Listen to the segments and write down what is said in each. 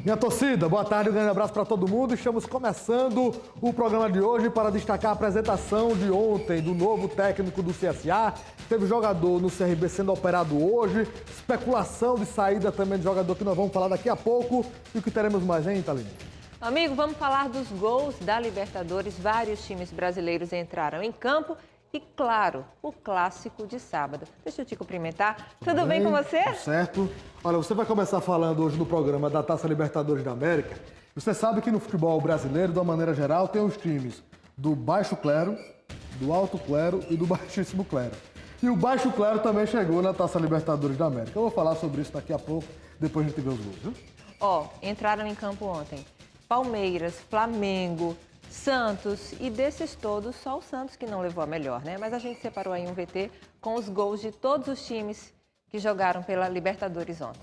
Minha torcida, boa tarde, um grande abraço para todo mundo. Estamos começando o programa de hoje para destacar a apresentação de ontem do novo técnico do CSA. Teve jogador no CRB sendo operado hoje, especulação de saída também de jogador que nós vamos falar daqui a pouco. E o que teremos mais, hein, Thaline? Amigo, vamos falar dos gols da Libertadores. Vários times brasileiros entraram em campo. E, claro, o clássico de sábado. Deixa eu te cumprimentar. Tudo bem com você? Tudo certo. Olha, você vai começar falando hoje no programa da Taça Libertadores da América. Você sabe que no futebol brasileiro, de uma maneira geral, tem os times do baixo clero, do alto clero e do baixíssimo clero. E o baixo clero também chegou na Taça Libertadores da América. Eu vou falar sobre isso daqui a pouco, depois a gente vê os gols, viu? Entraram em campo ontem Palmeiras, Flamengo, Santos, e desses todos, só o Santos que não levou a melhor, né? Mas a gente separou aí um VT com os gols de todos os times que jogaram pela Libertadores ontem.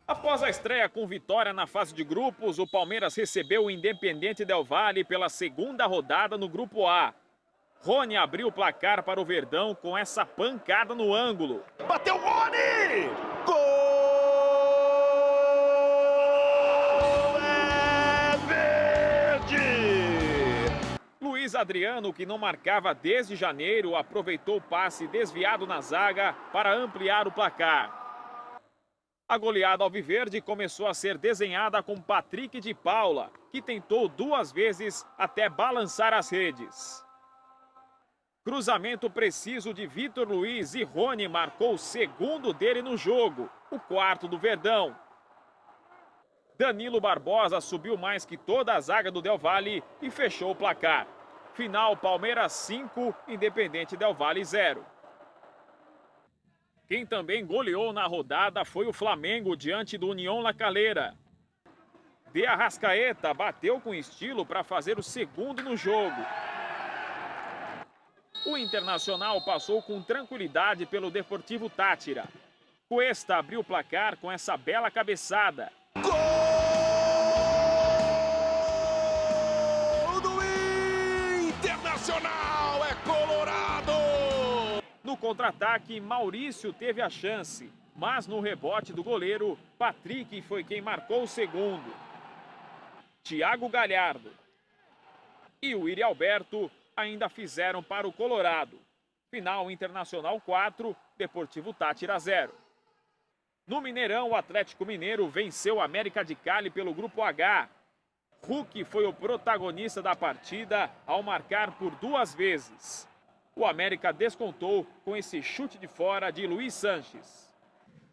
Após a estreia com vitória na fase de grupos, o Palmeiras recebeu o Independiente Del Valle pela segunda rodada no Grupo A. Rony abriu o placar para o Verdão com essa pancada no ângulo. Bateu Rony! Gol! Luiz Adriano, que não marcava desde janeiro, aproveitou o passe desviado na zaga para ampliar o placar. A goleada alviverde começou a ser desenhada com Patrick de Paula, que tentou duas vezes até balançar as redes. Cruzamento preciso de Vitor Luiz e Rony marcou o segundo dele no jogo, o quarto do Verdão. Danilo Barbosa subiu mais que toda a zaga do Del Valle e fechou o placar. Final, Palmeiras 5, Independiente Del Valle 0. Quem também goleou na rodada foi o Flamengo diante do União La Calera. De Arrascaeta bateu com estilo para fazer o segundo no jogo. O Internacional passou com tranquilidade pelo Deportivo Táchira. Cuesta abriu o placar com essa bela cabeçada. Gol do Internacional, é colorado! No contra-ataque, Maurício teve a chance, mas no rebote do goleiro, Patrick foi quem marcou o segundo. Thiago Galhardo e o Iri Alberto ainda fizeram para o Colorado. Final, Internacional 4, Deportivo Táchira 0. No Mineirão, o Atlético Mineiro venceu o América de Cali pelo Grupo H. Hulk foi o protagonista da partida ao marcar por duas vezes. O América descontou com esse chute de fora de Luiz Sanches.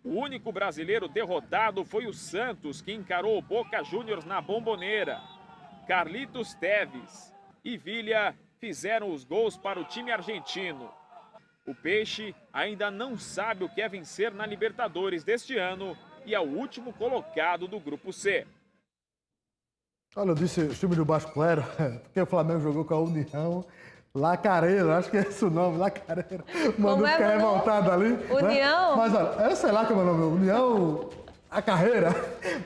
O único brasileiro derrotado foi o Santos, que encarou o Boca Juniors na Bomboneira. Carlitos Teves e Villa fizeram os gols para o time argentino. O Peixe ainda não sabe o que é vencer na Libertadores deste ano e é o último colocado do Grupo C. Olha, eu disse o time do baixo clero, porque o Flamengo jogou com a União La Calera, acho que é esse o nome, La Calera. Mandou ficar revoltado ali. União? Né? Mas olha, eu sei lá como é o nome, União a Carreira.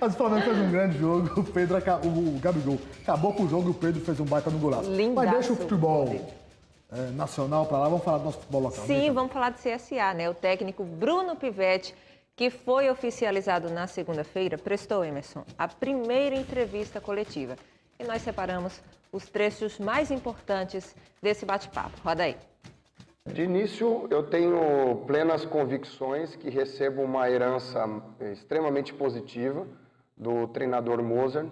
Mas o Flamengo fez um grande jogo, o Gabigol acabou com o jogo e o Pedro fez um baita no golaço. Lindaço. Mas deixa o futebol nacional para lá, vamos falar do nosso futebol local. Sim, vamos falar do CSA, né? O técnico Bruno Pivetti, que foi oficializado na segunda-feira, prestou, Emerson, a primeira entrevista coletiva. E nós separamos os trechos mais importantes desse bate-papo. Roda aí. De início, eu tenho plenas convicções que recebo uma herança extremamente positiva do treinador Mozart.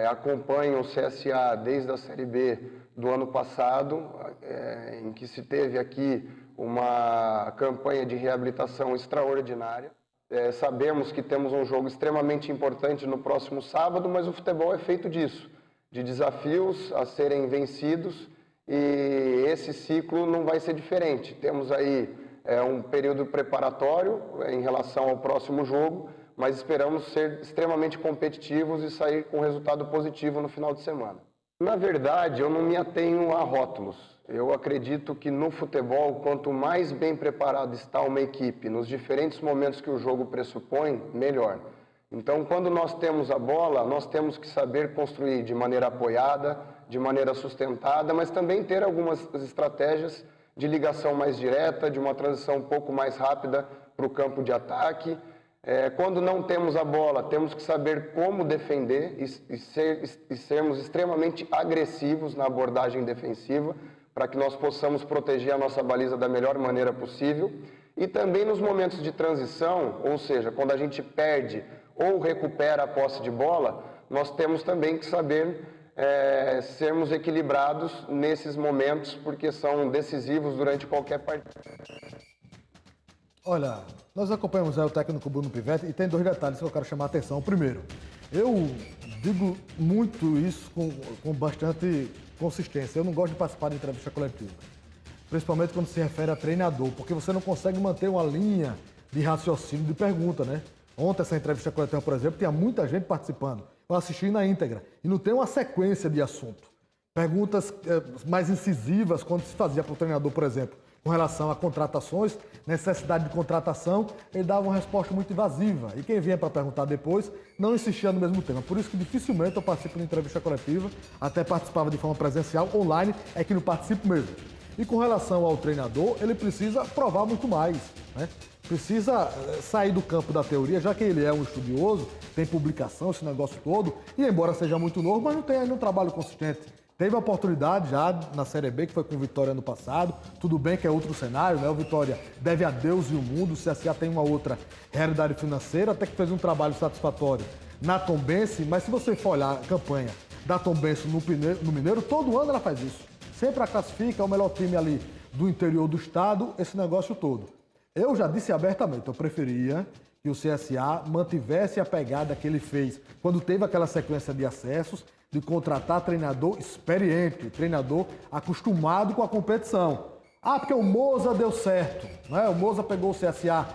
Acompanho o CSA desde a Série B do ano passado, em que se teve aqui uma campanha de reabilitação extraordinária. Sabemos que temos um jogo extremamente importante no próximo sábado, mas o futebol é feito disso, de desafios a serem vencidos, e esse ciclo não vai ser diferente. Temos aí um período preparatório em relação ao próximo jogo, mas esperamos ser extremamente competitivos e sair com resultado positivo no final de semana. Na verdade, eu não me atenho a rótulos. Eu acredito que no futebol, quanto mais bem preparada está uma equipe nos diferentes momentos que o jogo pressupõe, melhor. Então, quando nós temos a bola, nós temos que saber construir de maneira apoiada, de maneira sustentada, mas também ter algumas estratégias de ligação mais direta, de uma transição um pouco mais rápida para o campo de ataque. Quando não temos a bola, temos que saber como defender e sermos extremamente agressivos na abordagem defensiva para que nós possamos proteger a nossa baliza da melhor maneira possível. E também nos momentos de transição, ou seja, quando a gente perde ou recupera a posse de bola, nós temos também que saber sermos equilibrados nesses momentos, porque são decisivos durante qualquer partida. Olha, nós acompanhamos o técnico Bruno Pivetti e tem 2 detalhes que eu quero chamar a atenção. O primeiro, eu digo muito isso com bastante consistência. Eu não gosto de participar de entrevista coletiva, principalmente quando se refere a treinador, porque você não consegue manter uma linha de raciocínio de pergunta, né? Ontem, essa entrevista coletiva, por exemplo, tinha muita gente participando. Eu assisti na íntegra e não tem uma sequência de assunto. Perguntas mais incisivas, quando se fazia para o treinador, por exemplo, com relação a contratações, necessidade de contratação, ele dava uma resposta muito invasiva. E quem vinha para perguntar depois não insistia no mesmo tema. Por isso que dificilmente eu participo de entrevista coletiva, até participava de forma presencial, online, é que não participo mesmo. E com relação ao treinador, ele precisa provar muito mais, né? Precisa sair do campo da teoria, já que ele é um estudioso, tem publicação, esse negócio todo, e embora seja muito novo, mas não tem ainda um trabalho consistente. Teve a oportunidade já na Série B, que foi com o Vitória ano passado. Tudo bem que é outro cenário, né? O Vitória deve a Deus e o mundo. O CSA tem uma outra realidade financeira, até que fez um trabalho satisfatório na Tombense. Mas se você for olhar a campanha da Tombense no Mineiro, todo ano ela faz isso. Sempre a classifica, é o melhor time ali do interior do estado, esse negócio todo. Eu já disse abertamente, eu preferia que o CSA mantivesse a pegada que ele fez quando teve aquela sequência de acessos, de contratar treinador experiente, treinador acostumado com a competição. Ah, porque o Moza deu certo, né? O Moza pegou o CSA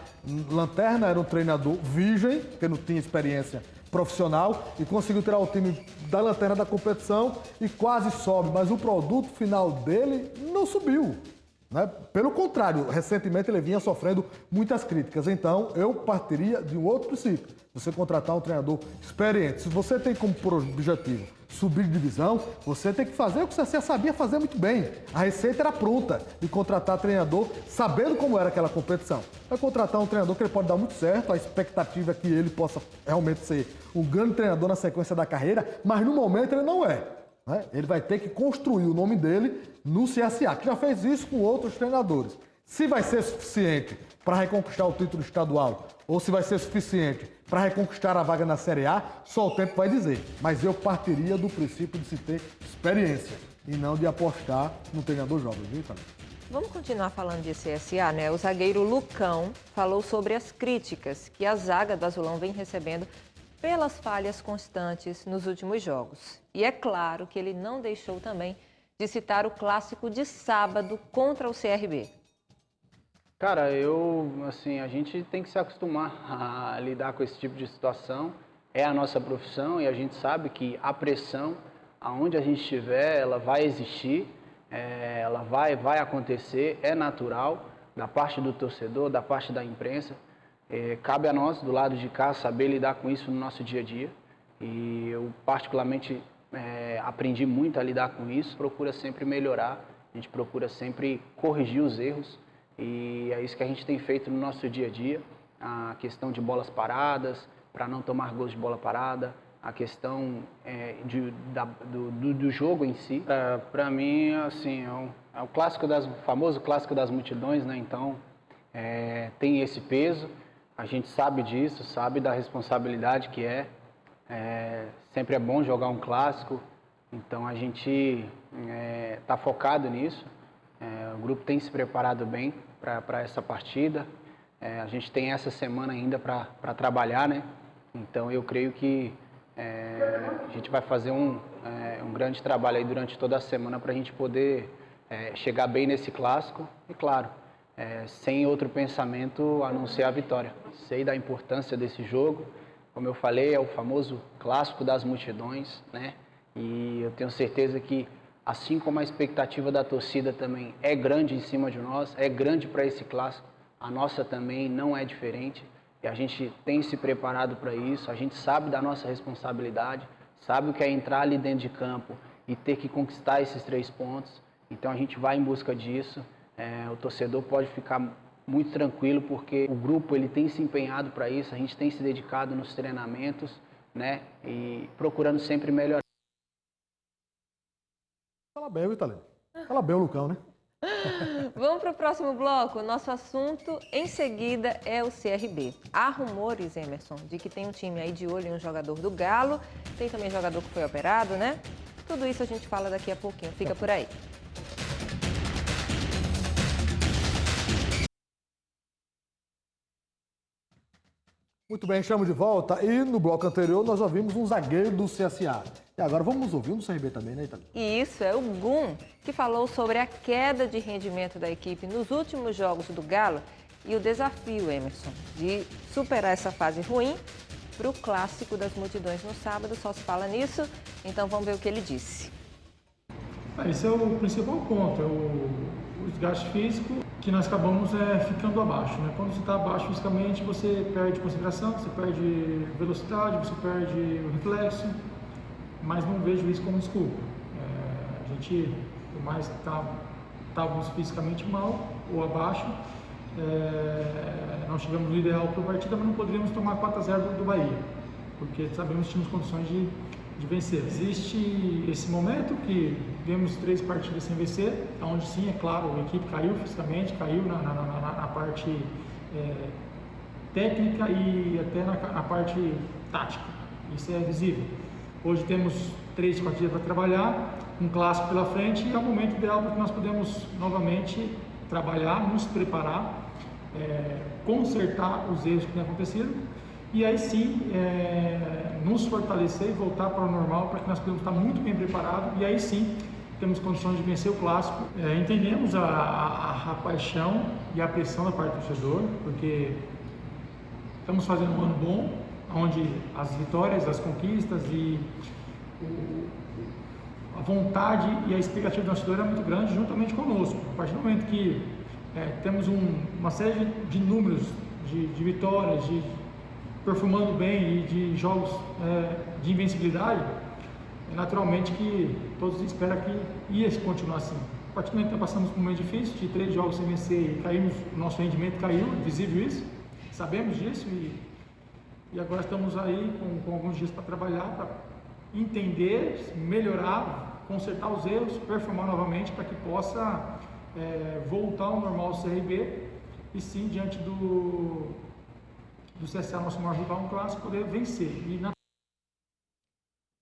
lanterna, era um treinador virgem, porque não tinha experiência profissional, e conseguiu tirar o time da lanterna da competição e quase sobe, mas o produto final dele não subiu, né? Pelo contrário, recentemente ele vinha sofrendo muitas críticas. Então, eu partiria de um outro princípio. Você contratar um treinador experiente. Se você tem como objetivo subir de divisão, você tem que fazer o que você sabia fazer muito bem. A receita era pronta de contratar treinador sabendo como era aquela competição. Vai contratar um treinador que ele pode dar muito certo, a expectativa é que ele possa realmente ser um grande treinador na sequência da carreira, mas no momento ele não é, né? Ele vai ter que construir o nome dele no CSA, que já fez isso com outros treinadores. Se vai ser suficiente para reconquistar o título estadual ou se vai ser suficiente para reconquistar a vaga na Série A, só o tempo vai dizer. Mas eu partiria do princípio de se ter experiência e não de apostar no treinador jovem, viu, Thalita? Vamos continuar falando de CSA, né? O zagueiro Lucão falou sobre as críticas que a zaga do Azulão vem recebendo pelas falhas constantes nos últimos jogos. E é claro que ele não deixou também de citar o clássico de sábado contra o CRB. Cara, a gente tem que se acostumar a lidar com esse tipo de situação. É a nossa profissão e a gente sabe que a pressão, aonde a gente estiver, ela vai existir, ela vai acontecer, é natural, da parte do torcedor, da parte da imprensa. Cabe a nós, do lado de cá, saber lidar com isso no nosso dia a dia. E eu, particularmente, aprendi muito a lidar com isso. Procura sempre melhorar, a gente procura sempre corrigir os erros. E é isso que a gente tem feito no nosso dia a dia. A questão de bolas paradas, para não tomar gols de bola parada. A questão do jogo em si. Para mim, assim, é o clássico famoso clássico das multidões, né? Então, tem esse peso. A gente sabe disso, sabe da responsabilidade que é. Sempre é bom jogar um clássico. Então, a gente está focado nisso. O grupo tem se preparado bem para essa partida. A gente tem essa semana ainda para trabalhar, né? Então eu creio que a gente vai fazer um grande trabalho aí durante toda a semana para a gente poder chegar bem nesse clássico e, claro, sem outro pensamento a não ser a vitória. Sei da importância desse jogo. Como eu falei, é o famoso clássico das multidões, né? E eu tenho certeza que, assim como a expectativa da torcida também é grande em cima de nós, é grande para esse clássico, a nossa também não é diferente. E a gente tem se preparado para isso, a gente sabe da nossa responsabilidade, sabe o que é entrar ali dentro de campo e ter que conquistar esses 3 pontos. Então a gente vai em busca disso. O torcedor pode ficar muito tranquilo, porque o grupo ele tem se empenhado para isso, a gente tem se dedicado nos treinamentos, né? E procurando sempre melhorar. Fala bem, Vitalino. Fala bem o Lucão, né? Vamos para o próximo bloco. Nosso assunto em seguida é o CRB. Há rumores, Emerson, de que tem um time aí de olho em um jogador do Galo. Tem também jogador que foi operado, né? Tudo isso a gente fala daqui a pouquinho. Fica por aí. Muito bem, estamos de volta. E no bloco anterior nós ouvimos um zagueiro do CSA. E agora vamos ouvir um do CRB também, né, Italino? E isso é o Gum, que falou sobre a queda de rendimento da equipe nos últimos jogos do Galo e o desafio, Emerson, de superar essa fase ruim para o clássico das multidões no sábado. Só se fala nisso, então vamos ver o que ele disse. Esse é o principal ponto, é o desgaste físico, que nós acabamos ficando abaixo, né? Quando você está abaixo fisicamente, você perde concentração, você perde velocidade, você perde o reflexo, mas não vejo isso como desculpa. A gente, por mais que estávamos fisicamente mal ou abaixo, não chegamos no ideal para a partida, mas não poderíamos tomar 4-0 do Bahia, porque sabemos que tínhamos condições de vencer. Existe esse momento que vemos 3 partidas sem vencer, onde sim, é claro, a equipe caiu fisicamente, caiu na parte técnica e até na parte tática. Isso é visível. Hoje temos 3 partidas para trabalhar, um clássico pela frente e é o momento ideal para que nós podemos novamente trabalhar, nos preparar, consertar os erros que têm acontecido e aí sim nos fortalecer e voltar para o normal para que nós podemos estar muito bem preparados e aí sim temos condições de vencer o clássico. Entendemos a paixão e a pressão da parte do torcedor, porque estamos fazendo um ano bom, onde as vitórias, as conquistas e a vontade e a expectativa do torcedor é muito grande juntamente conosco. A partir do momento que temos uma série de números de vitórias, de perfumando bem e de jogos de invencibilidade, naturalmente que todos esperam que ia continuar assim. A partir do momento que passamos por um momento difícil, de 3 jogos sem vencer e caímos, o nosso rendimento caiu, é visível isso, sabemos disso e agora estamos aí com alguns dias para trabalhar, para entender, melhorar, consertar os erros, performar novamente para que possa voltar ao normal o CRB e sim, diante do CSA, nosso maior rival, um clássico, poder vencer.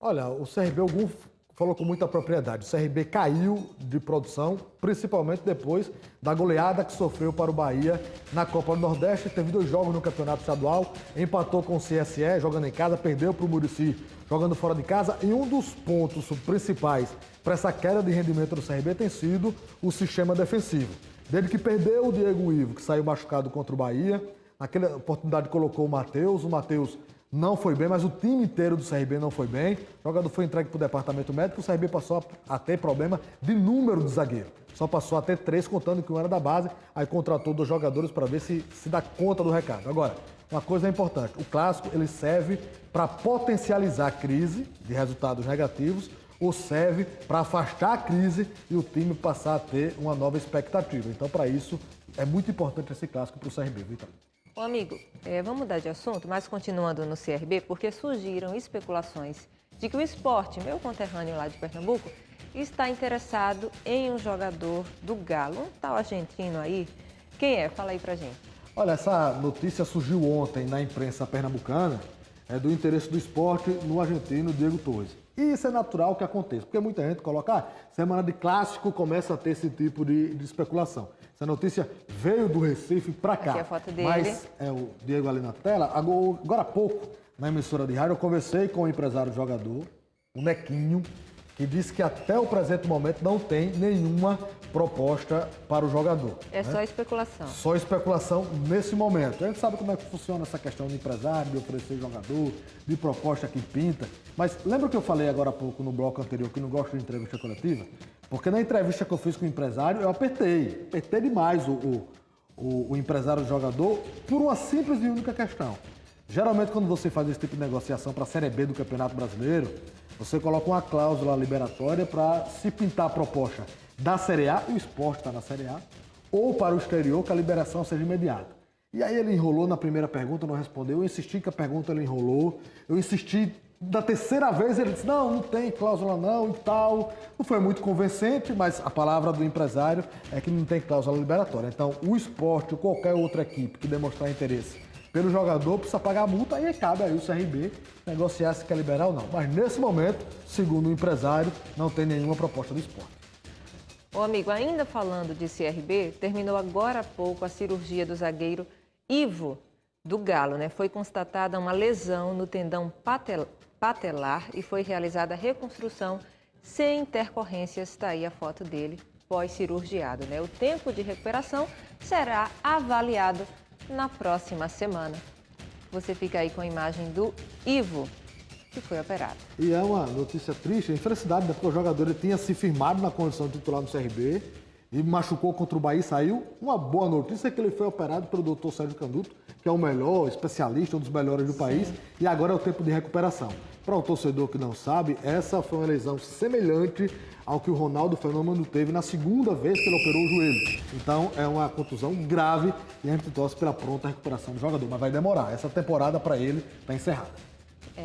Olha, o CRB, o Gum falou com muita propriedade. O CRB caiu de produção, principalmente depois da goleada que sofreu para o Bahia na Copa do Nordeste. Teve 2 jogos no Campeonato Estadual, empatou com o CSE, jogando em casa, perdeu para o Muricy, jogando fora de casa. E um dos pontos principais para essa queda de rendimento do CRB tem sido o sistema defensivo. Desde que perdeu o Diego Ivo, que saiu machucado contra o Bahia, naquela oportunidade colocou o Matheus não foi bem, mas o time inteiro do CRB não foi bem. O jogador foi entregue para o departamento médico, o CRB passou a ter problema de número de zagueiro. Só passou a ter 3, contando que um era da base, aí contratou 2 jogadores para ver se dá conta do recado. Agora, uma coisa é importante, o clássico ele serve para potencializar a crise de resultados negativos ou serve para afastar a crise e o time passar a ter uma nova expectativa. Então, para isso, é muito importante esse clássico para o CRB, Vitor. Ô, amigo, vamos mudar de assunto, mas continuando no CRB, porque surgiram especulações de que o Sport, meu conterrâneo lá de Pernambuco, está interessado em um jogador do Galo. Um tal argentino aí. Quem é? Fala aí pra gente. Olha, essa notícia surgiu ontem na imprensa pernambucana, do interesse do Sport no argentino Diego Torres. E isso é natural que aconteça, porque muita gente coloca, semana de clássico começa a ter esse tipo de especulação. Essa notícia veio do Recife para cá. Aqui é a foto dele. Mas o Diego ali na tela. Agora há pouco, na emissora de rádio, eu conversei com o empresário do jogador, o Nequinho, que disse que até o presente momento não tem nenhuma proposta para o jogador. Só especulação. Só especulação nesse momento. A gente sabe como é que funciona essa questão de empresário, de oferecer jogador, de proposta que pinta. Mas lembra que eu falei agora há pouco no bloco anterior que não gosto de entrevista coletiva? Porque na entrevista que eu fiz com o empresário, eu apertei demais o empresário do jogador por uma simples e única questão. Geralmente, quando você faz esse tipo de negociação para a Série B do Campeonato Brasileiro, você coloca uma cláusula liberatória para se pintar a proposta da Série A, o Sport está na Série A, ou para o exterior, que a liberação seja imediata. E aí ele enrolou na primeira pergunta, não respondeu. Eu insisti que a pergunta ele enrolou. Eu insisti da terceira vez, ele disse, não tem cláusula não e tal. Não foi muito convincente, mas a palavra do empresário é que não tem cláusula liberatória. Então, o Sport ou qualquer outra equipe que demonstrar interesse pelo jogador precisa pagar a multa e cabe aí o CRB negociar se quer liberar ou não. Mas nesse momento, segundo o empresário, não tem nenhuma proposta do Sport. Ô amigo, ainda falando de CRB, terminou agora há pouco a cirurgia do zagueiro Ivo do Galo, né? Foi constatada uma lesão no tendão patelar e foi realizada a reconstrução sem intercorrências. Está aí a foto dele pós-cirurgiado, né? O tempo de recuperação será avaliado na próxima semana. Você fica aí com a imagem do Ivo, que foi operado. E é uma notícia triste, infelicidade, porque o jogador ele tinha se firmado na condição de titular no CRB e machucou contra o Bahia e saiu. Uma boa notícia é que ele foi operado pelo Dr. Sérgio Canduto, que é o melhor especialista, um dos melhores do país, e agora é o tempo de recuperação. Para o torcedor que não sabe, essa foi uma lesão semelhante ao que o Ronaldo Fenômeno teve na segunda vez que ele operou o joelho. Então, é uma contusão grave e a gente torce pela pronta recuperação do jogador, mas vai demorar. Essa temporada para ele está encerrada.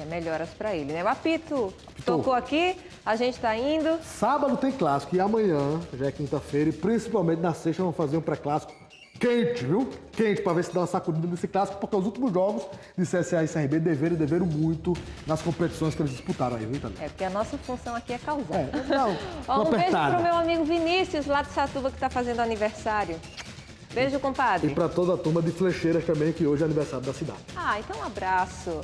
Melhoras para ele, né? O apito tocou aqui, a gente está indo. Sábado tem clássico e amanhã, já é quinta-feira, e principalmente na sexta vamos fazer um pré-clássico quente, viu? Quente, para ver se dá uma sacudida nesse clássico, porque os últimos jogos de CSA e CRB deveram muito nas competições que eles disputaram aí, viu, Itália? Porque a nossa função aqui é causar. Não, Um beijo pro meu amigo Vinícius, lá de Satuba, que está fazendo aniversário. Beijo, compadre. E para toda a turma de Flecheiras também, que hoje é aniversário da cidade. Então um abraço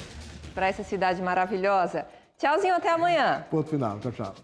para essa cidade maravilhosa. Tchauzinho, até amanhã. Ponto final. Tchau, tchau.